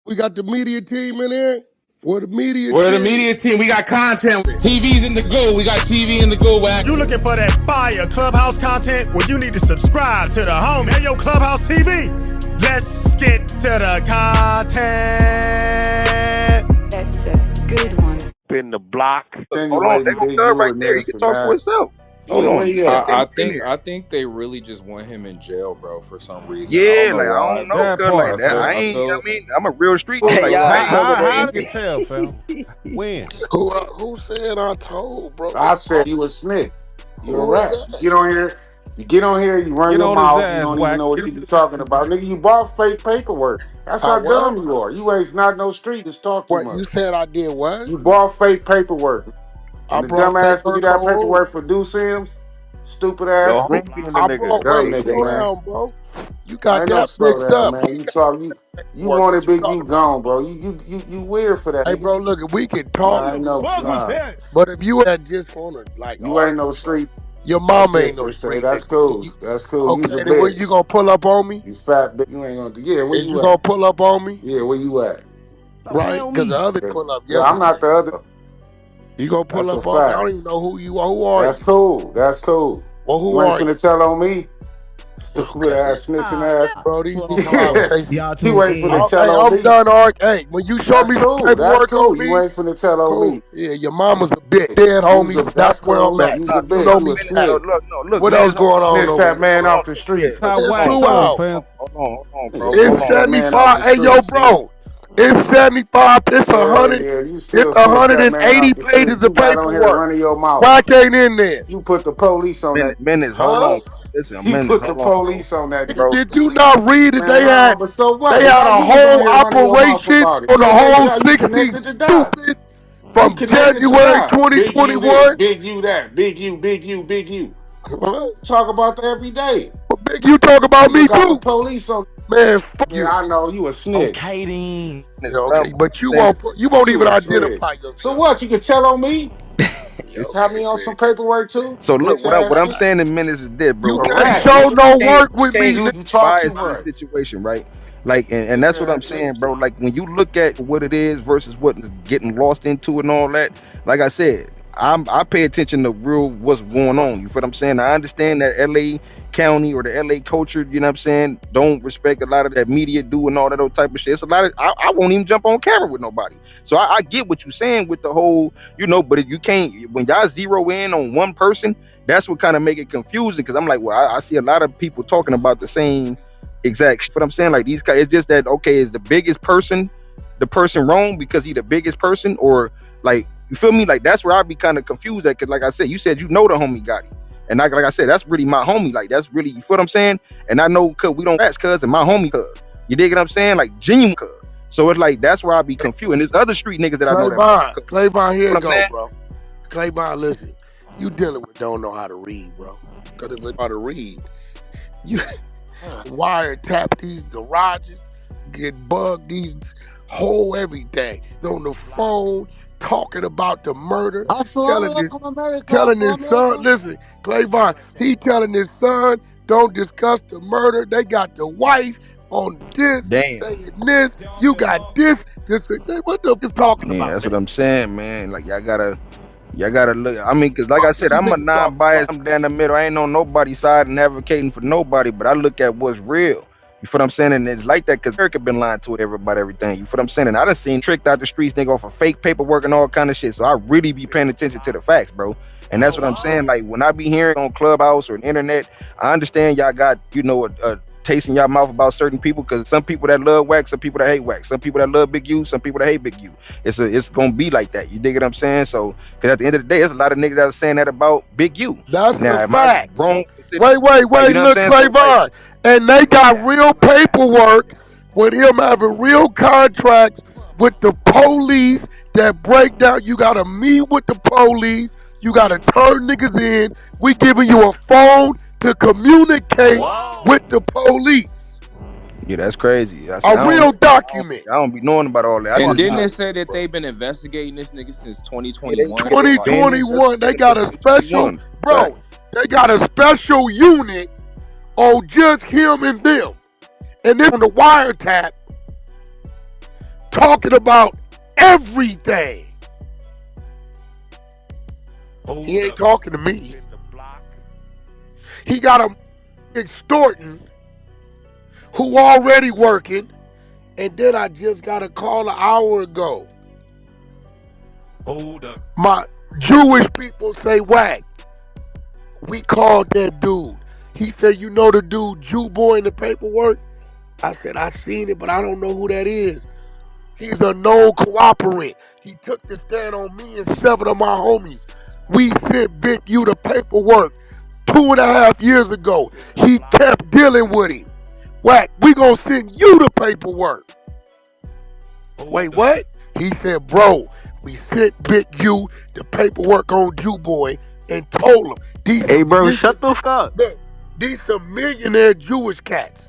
We got the media team in here. We're the media We're the team. media team. We got content. TV's in the go. We got TV in the go. Wack. You looking for that fire Clubhouse content? Well, you need to subscribe to the homie. Hey, yo, Clubhouse TV. Let's get to the content. That's a good one. In the block. Hold on, they gonna third right there. He can talk for himself. Hold on. I think they really just want him in jail, bro, for some reason. Yeah, I don't know, cuz like that. I'm a real street. Hey, how you can tell, fam? When? Who said I told, bro? I said you a snitch. You a Who rat. is that? You get on here, you run Get your on mouth, his ass, you don't Wack. even know what you talking about. Nigga, you bought fake paperwork. That's how dumb you are. You ain't not no street, just talk too What, much. you said I did what? You bought fake paperwork. I And the brought dumbass paperwork nigga got on paperwork for Do Sims. Stupid ass. Yo, I brought, dumb wait, nigga, slow man. down, bro. You got Ain't no that slow mixed down, up. man. You wanted Big U gone, bro. You weird for that. Hey, nigga. bro, look, if we can talk, I ain't no, but if you had just wanna like, you ain't no street. your mama That's ain't no it, street. That's cool. That's cool. You's a Okay, then when you bitch. gonna pull up on me? You fat bitch. You ain't gonna do. Yeah, where Is you you gonna at? pull up on me? Yeah, where you at? Right? Because the other pull up Yeah, I'm yesterday. not the other. You gonna pull That's up a on me? I fact. don't even know who you are. Who are That's you? cool. That's cool. Well, who You ain't are you? finna tell on me. Stupid ass, snitching ass. Bro, these conversations. You ain't finna tell Hey, on I'm me. done, Ark. Hey, when you show That's me some cool. That's paperwork cool. on You me, ain't finna tell on me. yeah, your mama's a bitch. Dead homies. That's That's where I'm cool. at. You's a You bitch. know You me. a snitch. Look, What man, else going on Snitch over that there? man off the streets. It's throughout. Hold on, bro. Nigga, It's snitch that man off 75. the Hey, yo, streets. bro. It's 75. It's Hell 100. yeah, you It's still snitch that man 180 off the pages streets. of You got on here paperwork. running your mouth. Wack ain't in there. You put the police on that. Menace, hold Huh? on. Listen, You Menace, put the hold on, bro. police on that. Bro, Did you not read that Man, nah, but so what? they had Why a you was on whole here running your mouth operation about it? on the Yeah, whole you 60 connected to die. stupid You from connected to January die. Big you this, 2021? big you that, big you, big you, big you. Huh? Talk about that every day. But big, you talk about You me got the too. police on. Man, fuck Yeah, you. I know you a snitch. Okay, Yeah, okay, but you Menace, won't You even a snitch. identify So yourself. what? You can tell on me? Yeah, Have okay, me on some big. paperwork too? So look, Bitch what ass I'm nigga. saying in Menace is this, bro. You You a can't rat, show nigga. no work with me. You You can't talk too bias this much. situation, right? Like, and that's what I'm Bitch ass saying, nigga. bro. Like, when you look at what it is versus what is getting lost into and all that, like I said, I pay attention to real what's going on. You feel what I'm saying? I understand that LA County or the LA culture, you know what I'm saying, don't respect a lot of that media do and all that old type of shit. It's a lot of I won't even jump on camera with nobody. So I get what you're saying with the whole, but if you can't, when y'all zero in on one person, that's what kind of make it confusing, because I'm like, well, I see a lot of people talking about the same exact shit. But I'm saying, like, these guys, it's just that, okay, is the biggest person the person wrong because he the biggest person, or like, you feel me? Like, that's where I'd be kind of confused at, because like I said, you said the homie got it, and like I said, that's really my homie. Like, that's really, you feel what I'm saying? And I know, cause we don't rats, cuz, and my homie cuz, you dig what I'm saying? Like, genuine cuz. So it's like, that's where I'd be confused. And there's other street niggas that I know that Clayvon, here what you I'm go, saying? bro. Clayvon, listen. You dealing with don't know how to read, bro. Because if you know how to read, you wiretap these garages, get bugged these whole everything. On the phone, talking about the murder, telling his son, listen, Clayvon, he telling his son, don't discuss the murder. They got the wife on this, Damn. saying this, you got this. What the f is talking Yeah, about, that's man? what I'm saying, man. Like, y'all gotta look. I mean, cause like I said, These I'm a niggas talking non-biased. about. I'm down the middle. I ain't on nobody's side and advocating for nobody, but I look at what's real. You feel what I'm saying? And it's like that because America been lying to everybody, everything. You feel what I'm saying? And I done seen tricked out the streets, nigga, off of fake paperwork and all kind of shit. So I really be paying attention to the facts, bro. And that's what I'm saying. Like, when I be hearing on Clubhouse or the internet, I understand y'all got, a taste in y'all mouth about certain people, because some people that love wax, some people that hate wax, some people that love Big U, some people that hate Big U. It's gonna be like that. You dig what I'm saying? So, because at the end of the day, there's a lot of niggas that are saying that about Big U. That's Now, the am I fact. wrong? Wait, Like, you know what look, I'm saying? So, like, Clayvon. And they got real paperwork with him having real contracts with the police that break down. You got to meet with the police. You got to turn niggas in. We giving you a phone to communicate with the police. yeah, that's crazy. I A real document. I don't be knowing about all that. I And just didn't know, it say that bro. they've been investigating this nigga since Yeah, they 2021? been 2021, they investigating got since a special, 2021. Right. bro, they got a special unit on just him and them. And then on the wiretap, talking about everything. He ain't talking to me. He got him extorting who already working, and then I just got a call an hour ago. My Jewish people say, Wack, we called that dude. He said, you know the dude, Jew boy in the paperwork? I said, I seen it, but I don't know who that is. He's a known cooperant. He took the stand on me and 7 of my homies. We sent Big U the paperwork 2.5 years ago. He kept dealing with him. Wack, we gonna send you the paperwork. Wait, what? He said, bro, we sent Big U the paperwork on Jew boy and told him these Hey, bro, shut the fuck up. look, these some millionaire Jewish cats.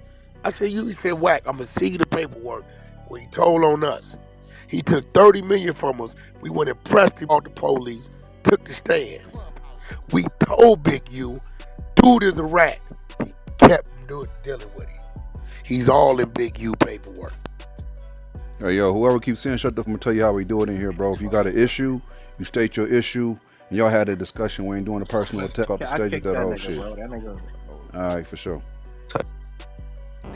I said, he said, Wack, I'm gonna see you the paperwork. Well, he told on us. He took 30 million from us. We went and pressed him off the police, took the stand. We told Big U, dude is a rat. He kept dealing with him. He's all in Big U paperwork. Hey, yo, whoever keeps saying shut the fuck, I'm gonna tell you how we do it in here, bro. If you got an issue, you state your issue, and y'all had a discussion. We ain't doing a personal attack off the stage with that whole shit. Alright, for sure.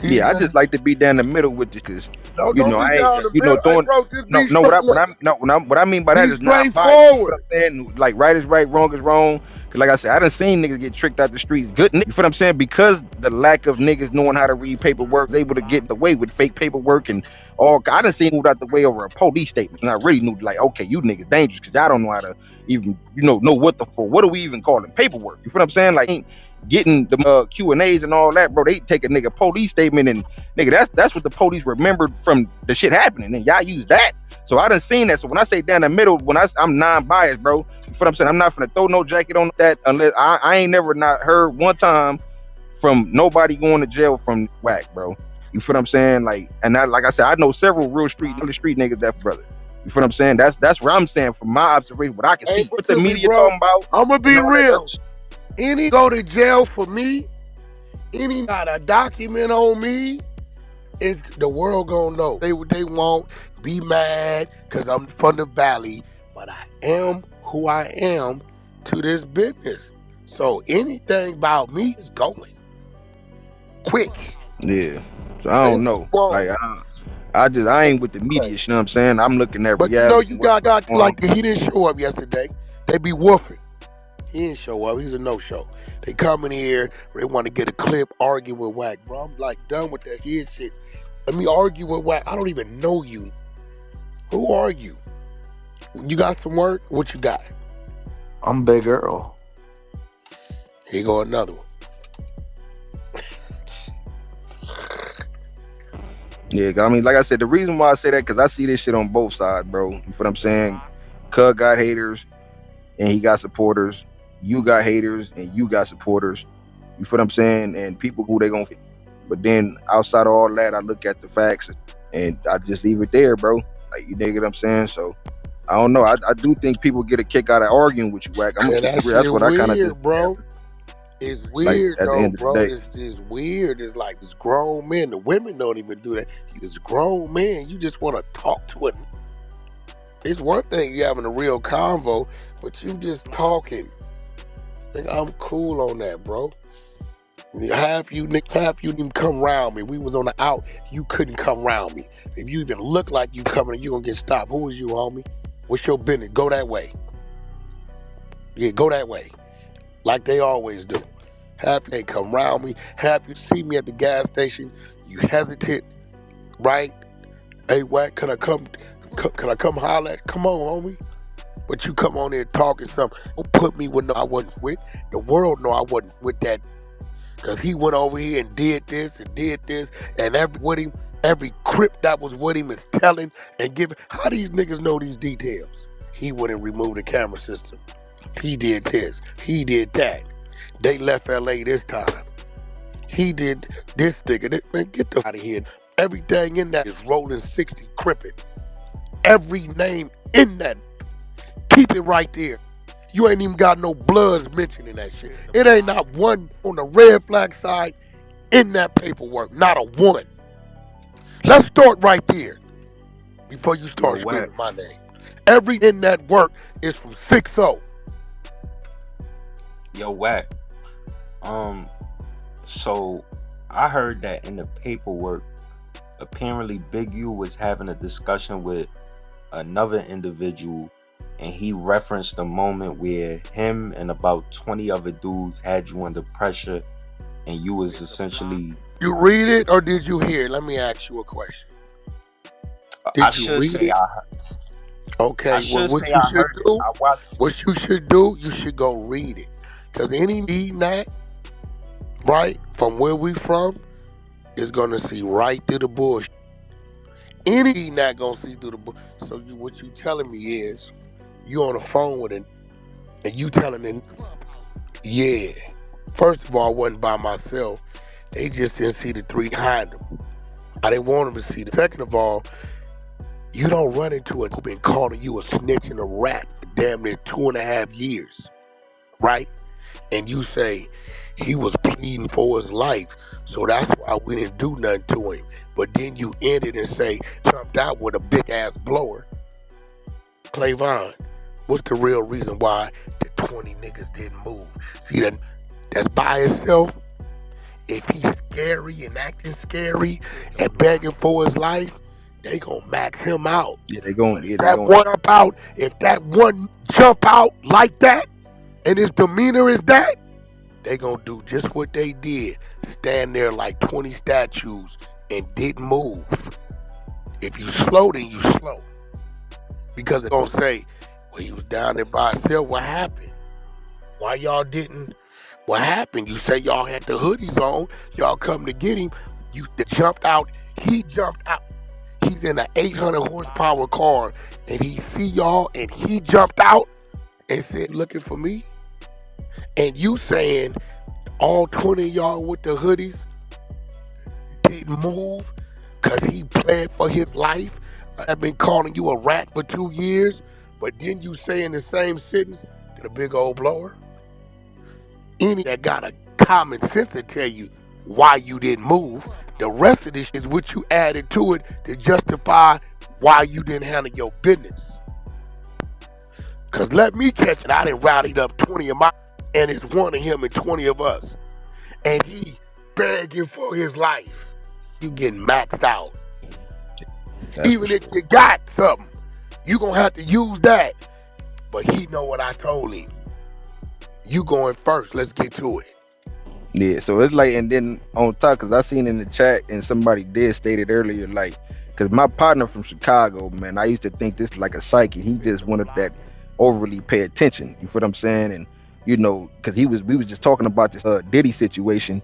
Yeah, I just like to be down the middle with this, cause No, you don't know be I down ain't, the you know, middle. throwing. Hey, bro, just No, be no. straight. What I mean by that Be is not biased. straightforward. You know what I'm saying? Like right is right, wrong is wrong. Cause like I said, I done seen niggas get tricked out the streets. Good niggas, you feel what I'm saying? Because the lack of niggas knowing how to read paperwork, they able to get away with fake paperwork and all. I done seen moved out the way over a police statement, and I really knew like, okay, you niggas dangerous because y'all don't know how to even, know what the for. What do we even call them? Paperwork. You feel what I'm saying? Like ain't getting the Q&As and all that, bro. They take a nigga police statement and nigga, that's what the police remembered from the shit happening, and y'all use that. So I done seen that. So when I say down the middle, when I'm non-biased, bro, you feel what I'm saying? I'm not finna throw no jacket on that unless I ain't never not heard one time from nobody going to jail from Wack, bro. You feel what I'm saying? Like, and I, like I said, I know several real street niggas that brother. You feel what I'm saying? That's what I'm saying from my observation, what I can see. What the media talking about? I'm gonna be and all that real. other shit. Any go to jail for me, any got a document on me, is the world gonna know. They won't be mad because I'm from the valley, but I am who I am to this business. So anything about me is going quick. Yeah. So I don't know. Like I ain't with the media, you know what I'm saying? I'm looking at But you know, reality. you got like he didn't show up yesterday. They be woofing. He didn't show up. He's a no-show. They come in here, they want to get a clip, argue with Wack, bro. I'm like done with that his shit. Let me argue with Wack. I don't even know you. Who are you? You got some work? What you got? I'm Big Earl. Here go another one. Yeah, I mean, like I said, the reason why I say that because I see this shit on both sides, bro. You feel what I'm saying? Cug got haters and he got supporters. You got haters and you got supporters. You feel what I'm saying? And people who they gonna fit. But then outside of all that, I look at the facts and I just leave it there, bro. Like, you dig what I'm saying? So I don't know. I do think people get a kick out of arguing with you, Wack. I'm gonna keep it real. That's what I kind of do, bro. It's like, weird, at the though, end of the bro. day. It's weird. It's like this grown man. The women don't even do that. This grown man, you just want to talk to it. It's one thing you having a real convo, but you just talking. Like, I'm cool on that, bro. Half you didn't come around me. We was on the out. You couldn't come around me. If you even look like you coming, you gonna get stopped. Who is you, homie? What's your business? Go that way. Yeah, go that way. Like they always do. Half they come around me. Half you see me at the gas station. You hesitate, right? Hey, Wack, can I come holler at? Come on, homie. But you come on there talking something. Don't put me with no I wasn't with. The world know I wasn't with that. Because he went over here and did this, and every crip that was with him is telling and giving. How these niggas know these details? He went and removed the camera system. He did this. He did that. They left LA this time. He did this nigga. Man, get the out of here. Everything in that is rolling 60 crippin'. Every name in that. Keep it right there. You ain't even got no bloods mentioning that shit. It ain't not one on the red flag side in that paperwork. Not a one. Let's start right there. before you Yo, start Wack. screaming my name. Every in that work is from 6-0. Yo, Wack. So I heard that in the paperwork, apparently Big U was having a discussion with another individual, and he referenced a moment where him and about 20 other dudes had you under pressure, and you was essentially, You read it or did you hear it? Let me ask you a question. I Did you should read say it? I Okay, well, what you I should heard it. do, I watched. you should go read it. Because any reading that, right, from where we from, is going to see right through the bush. Any not going to see through the bush. So what you telling me is, you on the phone with it, and you telling them, yeah. First of all, I wasn't by myself. They just didn't see the three behind them. I didn't want them to see the. Second of all, you don't run into it who been calling you a snitch and a rat for damn near 2.5 years, right? And you say he was pleading for his life, so that's why we didn't do nothing to him. But then you end it and say, jumped out with a big ass blower. Clavon, what's the real reason why the 20 niggas didn't move? See, that's by itself. If he's scary and acting scary and begging for his life, they gonna max him out. Yeah, they But going. if Yeah, they that going. one jump out, if that one jump out like that, and his demeanor is that, they gonna do just what they did. Stand there like 20 statues and didn't move. If you slow, then you slow. Because it's gonna say, well, he was down there by himself. What happened? Why y'all didn't? What happened? You say y'all had the hoodies on. Y'all come to get him. You jumped out. He jumped out. He's in an 800 horsepower car, and he see y'all, and he jumped out and said, "Looking for me?" And you saying all 20 of y'all with the hoodies didn't move because he pled for his life. I've been calling you a rat for 2 years, but then you say in the same sentence that a big old blower. Any that got a common sense to tell you why you didn't move. The rest of this is what you added to it to justify why you didn't handle your business. Cause let me catch it. I done rallied up 20 of my, and it's one of him and 20 of us, and he begging for his life. You getting maxed out. That's for Even if sure. you got something, you gonna have to use that. But he know what I told him. You going first. Let's get to it. Yeah, so it's like, and then on top, because I seen in the chat and somebody did state it earlier, like, because my partner from Chicago, man, I used to think this like a psychic. He just wanted that overly pay attention. You feel what I'm saying? And because we was just talking about this Diddy situation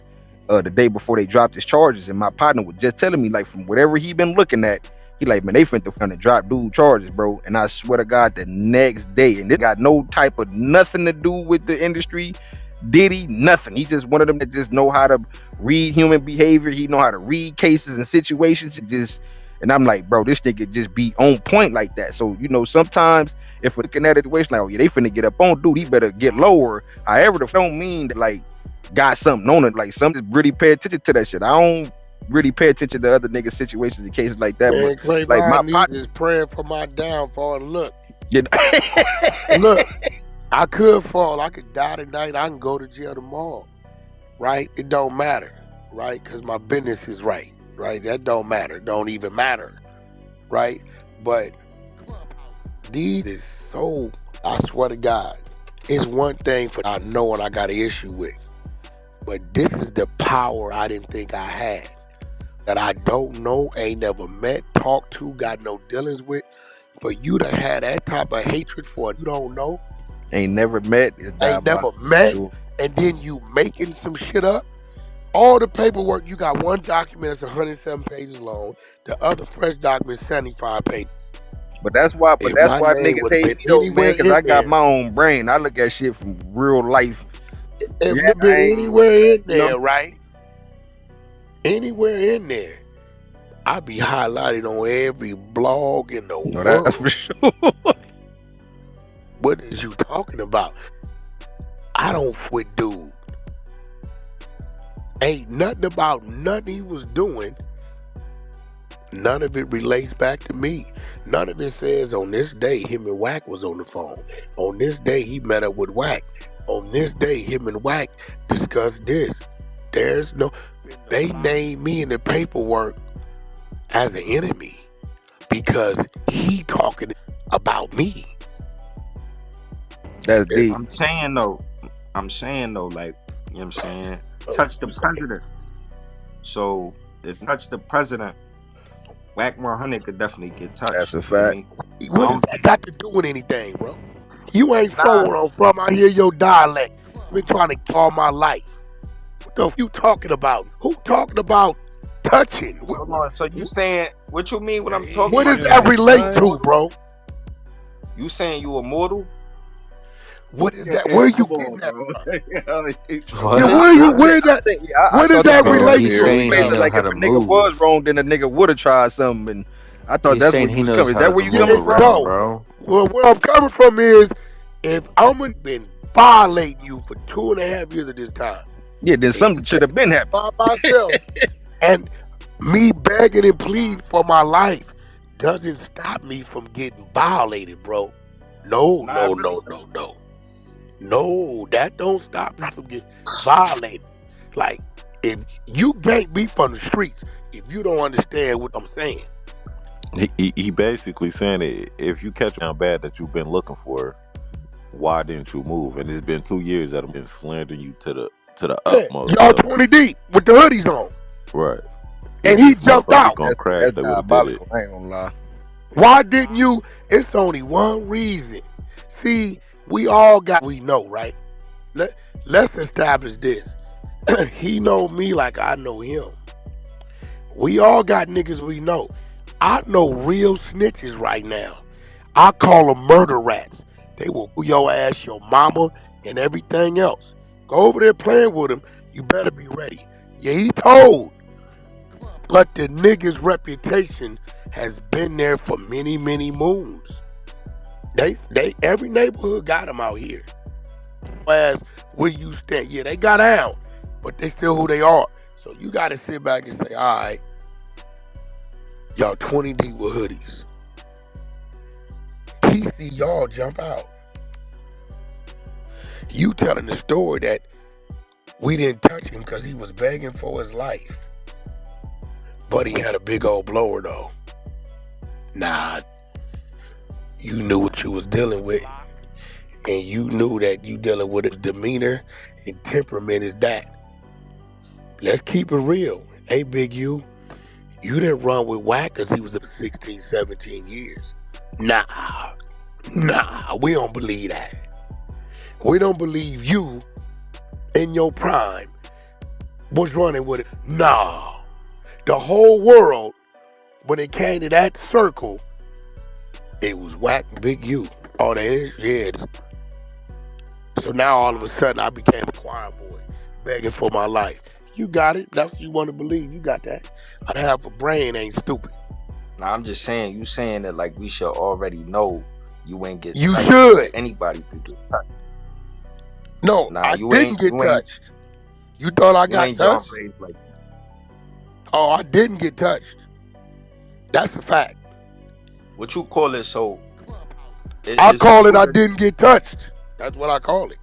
the day before they dropped his charges, and my partner was just telling me, like, from whatever he been looking at, he like, man, they finna drop dude charges, bro. And I swear to God, the next day, and this got no type of nothing to do with the industry. Diddy, nothing. He just one of them that just know how to read human behavior. He know how to read cases and situations. And I'm like, bro, this nigga just be on point like that. So sometimes if we're looking at it, like, oh yeah, they finna get up on dude, he better get lower. However, the don't mean that like got something on it. Like some just really pay attention to that shit. I don't really pay attention to other niggas' situations and cases like that. Man, But like my Clavon needs partner, is praying for my downfall. Look, you know, look, I could fall. I could die tonight. I can go to jail tomorrow. Right? It don't matter. Right? Because my business is right. Right? That don't matter. Don't even matter. Right? But these is so, I swear to God, it's one thing for I know and I got an issue with. But this is the power I didn't think I had. That I don't know, ain't never met, talked to, got no dealings with. For you to have that type of hatred for you don't know, ain't never met, is ain't never diabolical for met, sure. and then you making some shit up. All the paperwork, you got one document that's 107 pages long. The other fresh document 75 pages. But that's why If my name niggas would have hate been me though, man, anywhere because I in got there, my own brain. I look at shit from real life. it Yeah, would have I been ain't, anywhere in you know. there, right? Anywhere in there. I'd be highlighted on every blog in the No, that's world. for sure. What is you talking about? I don't with dude. Ain't nothing about nothing he was doing. None of it relates back to me. None of it says on this day him and Wack was on the phone. On this day he met up with Wack. On this day him and Wack discussed this. There's no. They named me in the paperwork as an enemy because he talking about me. That's deep. I'm saying though, like, you know what I'm saying? Touch the president. So if you touch the president, Wack 100 could definitely get touched. That's a You feel fact. me? What does that got to do with anything, bro? You ain't from where I'm from. I hear your dialect. Been trying to get all my life. What the f you talking about? Who talking about touching? Hold on. So you saying what you mean when I'm talking What about does that relate to, bro? You saying you immortal? What is that? Where you getting that from? What? Yeah, where I that? think Where I does thought that that was Bro, coming relate he's from a to? saying space he of know like how if to a nigga was move. wrong, then a nigga would have tried something. And I thought He's that's where saying you he was knows coming. Is how that to where you move coming from? around, Bro. bro. Well, where I'm coming from is if I'm been violating you for 2.5 years of this time, Yeah, then and something you should have been happening. by myself, and me begging and pleading for my life doesn't stop me from getting violated, bro. No, Nah, no, no, no, no. No, that don't stop me from getting violated. Like, if you can't be from the streets, if you don't understand what I'm saying. Yeah, y'all 20 deep with the hoodies on. And he jumped out. That's diabolical. I ain't gonna lie. Why didn't you? It's only one reason. See, we all got we know, right? Let's establish this. He know me like I know him. We all got niggas we know. I know real snitches right now. I call them murder rats. They will pull your ass, your mama, and everything else. Go over there playing with them. You better be ready. Yeah, he told. But the nigga's reputation has been there for many, many moons. They every neighborhood got them out here. As where you stand, yeah, they got out, but they still who they are. So you got to sit back and say, all right, y'all 20 deep with hoodies. He see y'all jump out. You telling the story that we didn't touch him because he was begging for his life, but he had a big old blower though. Nah, you knew what you was dealing with, and you knew that you dealing with his demeanor and temperament is that. Let's keep it real. Hey, Big U, you didn't run with Wack because he was up 16, 17 years. Nah, we don't believe that. We don't believe you in your prime was running with it. Nah, the whole world, when it came to that circle, it was Wack and Big U. Oh, that is, yeah. So now all of a sudden I became a choir boy, begging for my life. You got it. That's what you want to believe. You got that. I have a brain, ain't stupid. Nah, I'm just saying, you saying that like we should already know you ain't get You touched. should. Anybody could get touched. No, Nah, I you didn't get you ain't touched. You thought I you got ain't John touched? Blaze like Oh, I didn't get touched. That's a fact. what you call it. So I is it call it true I that didn't get touched. That's what I call it.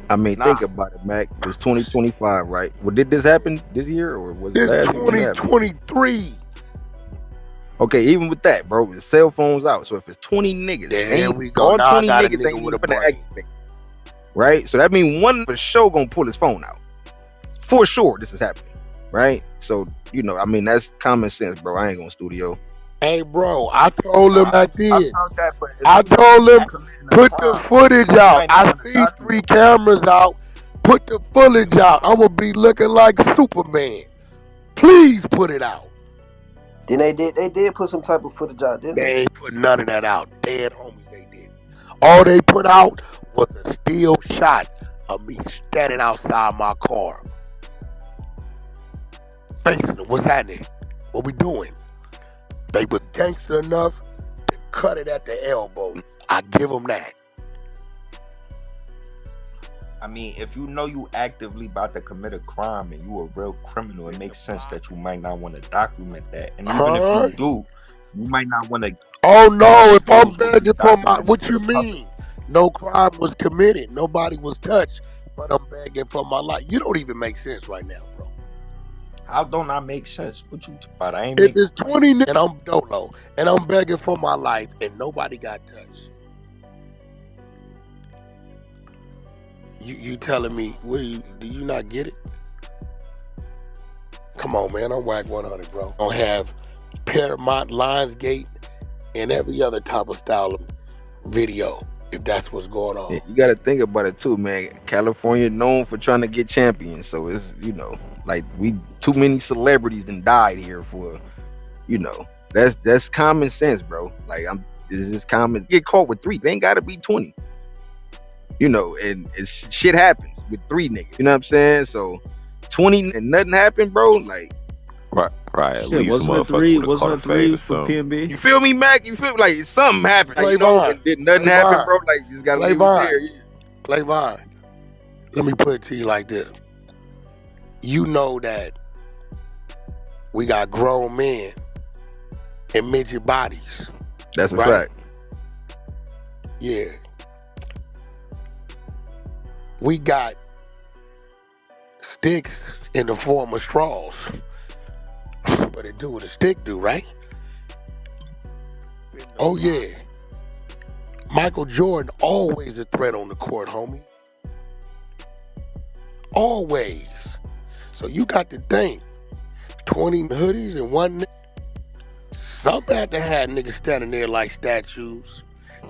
I mean, nah? think about it, Mac. It's 2025, right? Well, did this happen this year or was it This last year? When it happened? 2023. Okay, even with that, bro, the cell phone's out. So if it's 20 niggas, There ain't we go. all Now I 20 got a niggas nigga ain't with even a finna brain. activate, right? So that means one for sure gonna pull his phone out. For sure, this is happening, right? So I mean, that's common sense, bro. I ain't gonna studio. Hey, bro, I told him Nah, I I did. felt that, but if I you know you told him, actually in a put the crime, footage you out. might not I want to see 3 document. cameras out. Put the footage out. I'm going to be looking like Superman. Please put it out. Then they did put some type of footage out, didn't they? They ain't put none of that out. Dead homies they did. All they put out was a still shot of me standing outside my car. Facing them. What's happening? What we doing? They was gangster enough to cut it at the elbow. I give them that. I mean, if you know you actively about to commit a crime and you a real criminal, it makes sense that you might not want to document that. And even if you Huh? do, You might not want to Oh no, if I'm expose what was begging for my, documented what to you the public. mean? No crime was committed. Nobody was touched, but I'm begging for my life. You don't even make sense right now, bro. How don't I make sense? What you talking about? I ain't If make it's 20 and I'm dolo and I'm begging for my life and nobody got touched, you telling me, do you not get it? Come on, man, I'm Wack 100, bro. I don't have Paramount, Lionsgate, and every other type of style of video, if that's what's going Yeah, on. you got to think about it too, man. California known for trying to get champions, so it's like we too many celebrities and died here for that's common sense, bro. Like this is common. Get caught with 3, they ain't got to be 20, and shit happens with 3 niggas. You know what I'm saying? So 20 and nothing happened, bro. Like Right. At Shit, least the wasn't it motherfucker three? would have caught Wasn't a it fade three or for something. PNB? you feel me, Mac? You feel like something happened? Like Clavon, did nothing happen, bro? Like you just gotta leave it there. Yeah. Clavon, let me put it to you like this. You know that we got grown men and midget bodies, That's a right? fact. Yeah. We got sticks in the form of straws, but it do what a stick do, right? Oh yeah. Michael Jordan always a threat on the court, homie. Always. So you got to think, 20 hoodies and one. Some had to have niggas standing there like statues.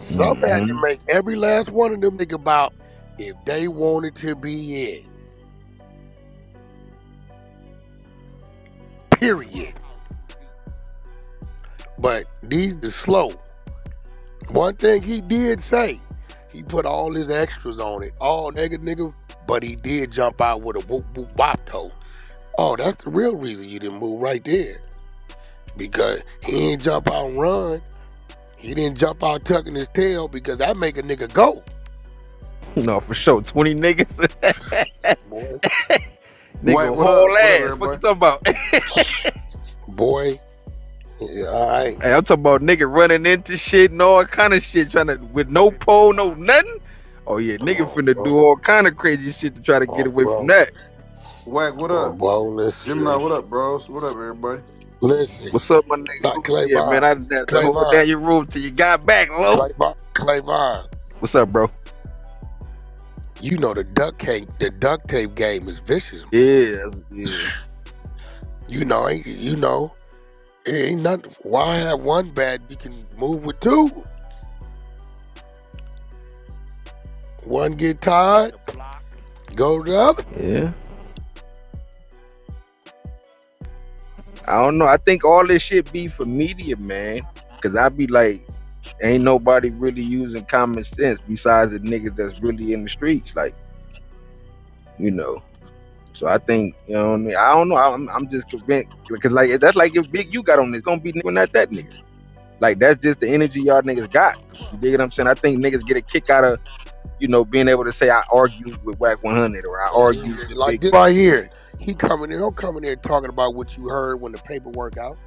Some had to make every last one of them think about if they wanted to be it. Period. But these are slow. One thing he did say, he put all his extras on it. All nigga, but he did jump out with a whoop whoop wop toe. Oh, that's the real reason you didn't move right there. Because he didn't jump out and run. He didn't jump out tucking his tail because that make a nigga go. No, for sure. 20 niggas. Boy. Nigga, What up? whole What up, ass. What you everybody? talking about? Boy. Yeah, all right. Hey, I'm talking about nigga running into shit and all kind of shit, trying to with no pole, no nothing. Oh yeah, Come nigga on, finna bro. do all kind of crazy shit to try to Come get on, away from bro. that. Wack, what Come on, up? bro. Listen, Gemini, man. what up, bros? What up, everybody? Listen. What's up, my nigga? Not Yeah, man, Clavon. I just had to hold Clavon. down your room till you got back, low. Clavon. What's up, bro? You know the duct tape game is vicious. Yeah. You know, it ain't nothing. Why have one bad? You can move with 2. One get tired, go to the other. Yeah. I don't know. I think all this shit be for media, man. Cause I be like, ain't nobody really using common sense besides the niggas that's really in the streets, like, So I think, you know what I mean? I don't know. I'm just convinced because like that's like if Big U got on this, gonna be not that nigga. Like that's just the energy y'all niggas got. You dig what I'm saying? I think niggas get a kick out of being able to say I argued with Wack 100 or I argued with Like Big. this right here. He'll come in here talking about what you heard when the paperwork out.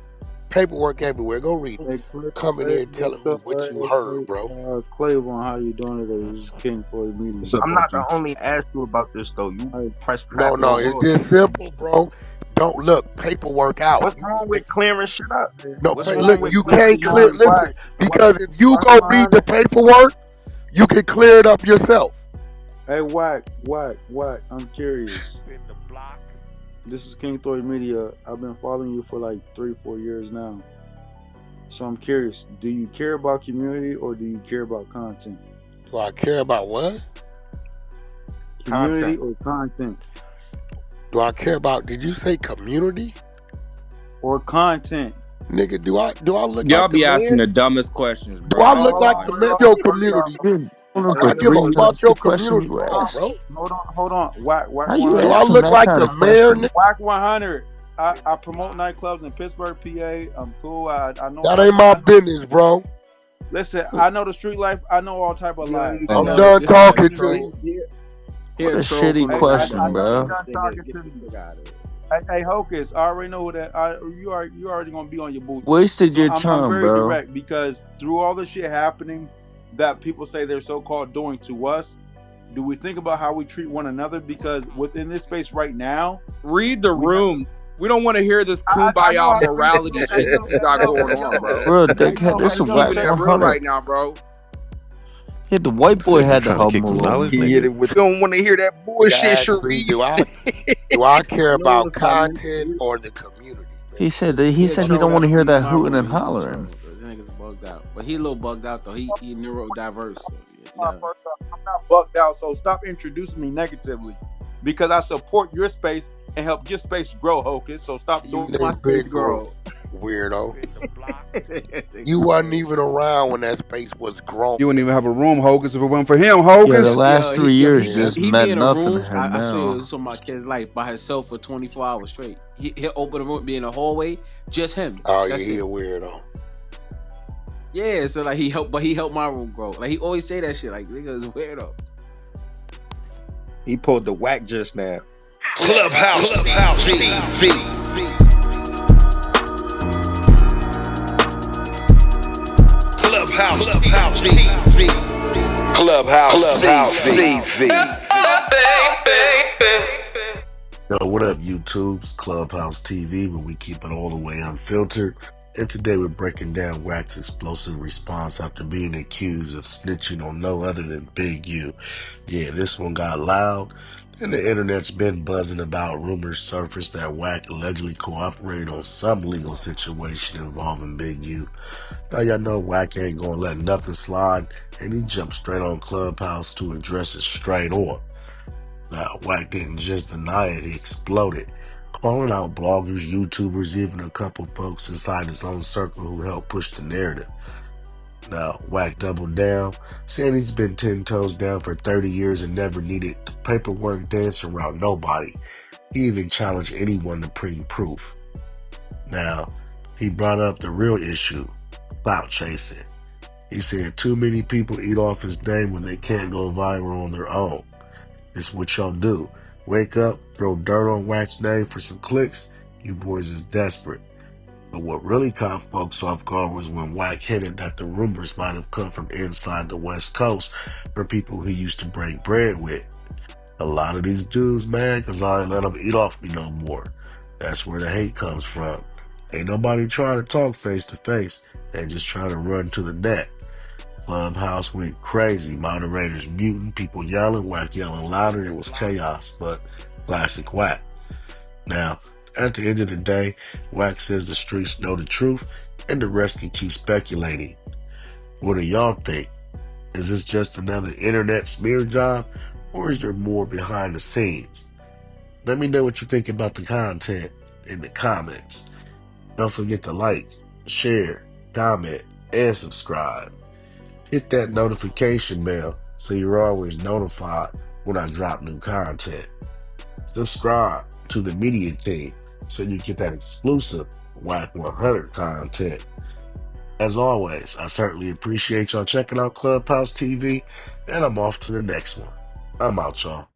Paperwork everywhere. Go read it. Hey, Come in here telling me what you heard, bro. Clavon, how you doing today? This is King Floyd Media. What's up, I'm not the OG? only ask you about this though. You Hey, press No, trap no it's more. just simple, bro. Don't look paperwork out. What's wrong with clearing shit up? No, What's look, wrong with you clearing can't shit clear. up? Listen, Wack, because if you Wack go read the 100. paperwork, you can clear it up yourself. Hey, Wack. I'm curious. This is King Floyd Media. I've been following you for like 3-4 years now. So I'm curious. Do you care about community or do you care about content? Do I care about what? Community Content. or content? Do I care about? Did you say community? Or content? Nigga, do I look Y'all like the be asking mayor? the dumbest questions, Do I bro. Hold look on, like hold the Like, mayor? on, of Your hold on. community. Been Hey, for I give a 3 fuck months. about The your question community you for, asked. bro. Hold on. Wack How you Do 100. I asking look that like kind the of mayor? question? Wack 100. I promote nightclubs in Pittsburgh, PA. I'm cool. I know That how. ain't my business, bro. Listen, I know the street life. I know all type of life. I I'm know. done Listen, talking listen. to you. He What a a troll shitty from Hey, the I question, background, know you bro. man. done talking to me. Hey, Hocus, I already know who that. You already gonna be on your booty. Wasted So your I'm time, very bro. direct because through all the shit happening that people say they're so called doing to us, do we think about how we treat one another? Because within this space right now, Read the we have. room. We don't want to hear this I know kumbaya how to read the morality room. Hey shit that yo, you hey got yo, going hey on, yo, bro. Bro, hey yo, We this hey a just yo. whack keeping it Check. real 100. right now, bro. Yeah, the white boy Said you had to trying to help him kick a them little knowledge, bit. He hit nigga? it with. You don't want to hear that Nigga bullshit, asked me, Sharif. do I care No, about what's up, man? content or the community, He nigga? said He he a said he troll don't want that's to hear coming to that my hooting room, and but he a hollering. troll. The nigga's bugged out. But he a little bugged out though. He neurodiverse. So yeah. First off, I'm not bugged out, so stop introducing me negatively because I support your space and help your space grow, Hocus. So stop You doing. my This space big grow. weirdo. You Nigga wasn't crazy. even around when that space was growing. You wouldn't even have a room, Hocus, if it wasn't for him, Yeah, the Hocus. last Yo, 3 years Yeah. just he be meant in a nothing to room. him I swear it was now. on my kid's life by himself for 24 hours straight. He'll open a room, be in a hallway, just him. Oh yeah, That's he a it. weirdo. Yeah, so like he helped my room grow. Like he always say that shit. Like nigga is weirdo. He pulled the whack just now. Clubhouse TV. Clubhouse TV. Clubhouse TV. Yo, what up, YouTube's Clubhouse TV, where we keep it all the way unfiltered. And today we're breaking down Wack's explosive response after being accused of snitching on no other than Big U. Yeah, this one got loud, and the internet's been buzzing about rumors surfaced that Wack allegedly cooperated on some legal situation involving Big U. Now y'all know Wack ain't gonna let nothing slide, and he jumped straight on Clubhouse to address it straight on. Now, Wack didn't just deny it, he exploded, calling out bloggers, YouTubers, even a couple folks inside his own circle who helped push the narrative. Now, Wack doubled down, saying he's been 10 toes down for 30 years and never needed the paperwork dance around nobody. He even challenged anyone to bring proof. Now, he brought up the real issue, clout chasing. He said too many people eat off his name when they can't go viral on their own. It's what y'all do. Wake up, throw dirt on Wack's name for some clicks. You boys is desperate. But what really caught folks off guard was when Wack hinted that the rumors might have come from inside the West Coast from people he used to break bread with. A lot of these dudes, man, cause I ain't let them eat off me no more. That's where the hate comes from. Ain't nobody trying to talk face to face. They just trying to run to the net. Clubhouse went crazy. Moderators muting, people yelling, Wack yelling louder. It was chaos, but classic Wack. Now, at the end of the day, Wack says the streets know the truth, and the rest can keep speculating. What do y'all think? Is this just another internet smear job, or is there more behind the scenes? Let me know what you think about the content in the comments. Don't forget to like, share, comment, and subscribe. Hit that notification bell so you're always notified when I drop new content. Subscribe to the media team so you get that exclusive Wack 100 content. As always, I certainly appreciate y'all checking out Clubhouse TV, and I'm off to the next one. I'm out, y'all.